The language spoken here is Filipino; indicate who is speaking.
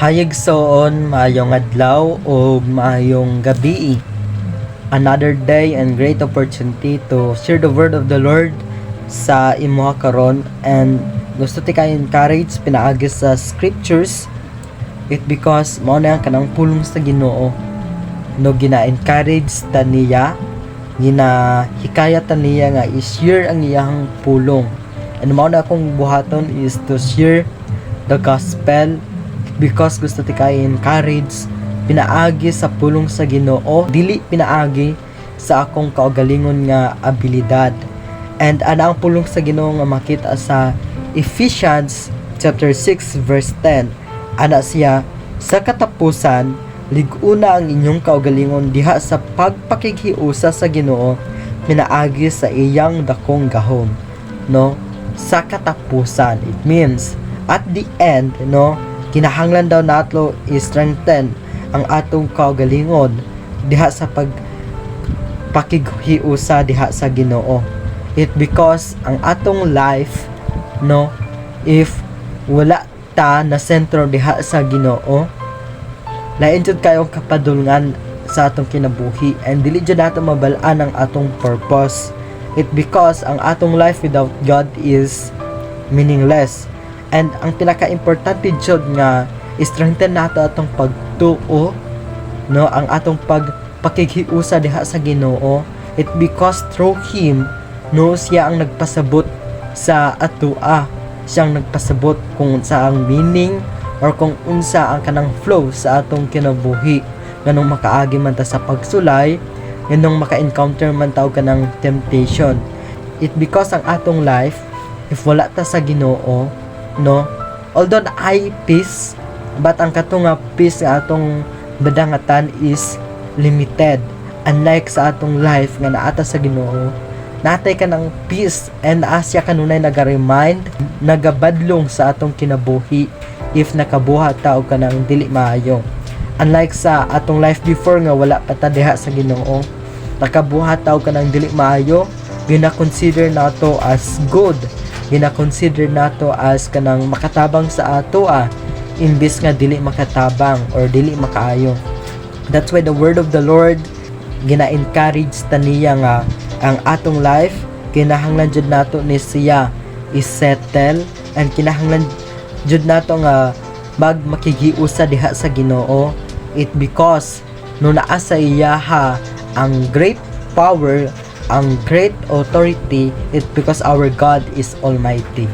Speaker 1: Hayag soon, maayong adlaw o maayong gabi. Another day and great opportunity to share the word of the Lord sa imo karon, and gusto ti kayo encourage pinaagi sa scriptures it because mao na ang kanang pulong sa Ginoo no gina-encourage ta niya, ginahikayat ta niya nga i-share ang iyang pulong, and mao na akong buhaton is to share the gospel because gusto ti kay encourage pinaagi sa pulong sa Ginoo, dili pinaagi sa akong kaugalingon nga abilidad. And ana ang pulong sa Ginoo nga makita sa Ephesians chapter 6 verse 10. Ana siya, sa katapusan lig-una ang inyong kaugalingon diha sa pagpakighiusa sa Ginoo pinaagi sa iyang dakong gahom. No, sa katapusan, it means at the end, no, kinahanglan daw nato i-strengthen ang atong kaugalingon diha sa pagpakighiusa diha sa Ginoo. It because ang atong life, no, if wala ta na sentro diha sa Ginoo, lain jud kayong kapadulngan sa atong kinabuhi, and dili jud nato mabalaan ang atong purpose. It because ang atong life without God is meaningless. And ang pinaka-importante jud nga strengthen nato atong pagtuo, no, ang atong pagpakighiusa diha sa Ginoo. It because through Him, no, siya ang nagpasabot sa atoa, siyang nagpasabot kung unsa ang meaning or kung unsa ang kanang flow sa atong kinabuhi, nganong makaagi man ta sa pagsulay, nganong maka-encounter man taw kanang temptation. It because ang atong life, if wala ta sa Ginoo, no, although ay peace, but ang katunga peace nga atong badangatan is limited. Unlike sa atong life nga naata sa Ginoo, natay ka ng peace, and asya kanunay naga-remind, nagabadlong sa atong kinabuhi if nakabuhat ta og kanang dili maayo. Unlike sa atong life before nga wala pa ta diha sa Ginoo, nakabuhat ta og kanang dili maayo, gina-consider nato as good, gina-consider nato as kanang makatabang sa ato imbis nga dili makatabang or dili makaayo. That's why the word of the Lord gina-encourage ta niya nga ang atong life kinahanglan jud nato ni siya i-settle, and kinahanglan jud nato nga makighiusa diha sa Ginoo. It because no naa sa iya ang great power, ang great authority, it because our God is almighty.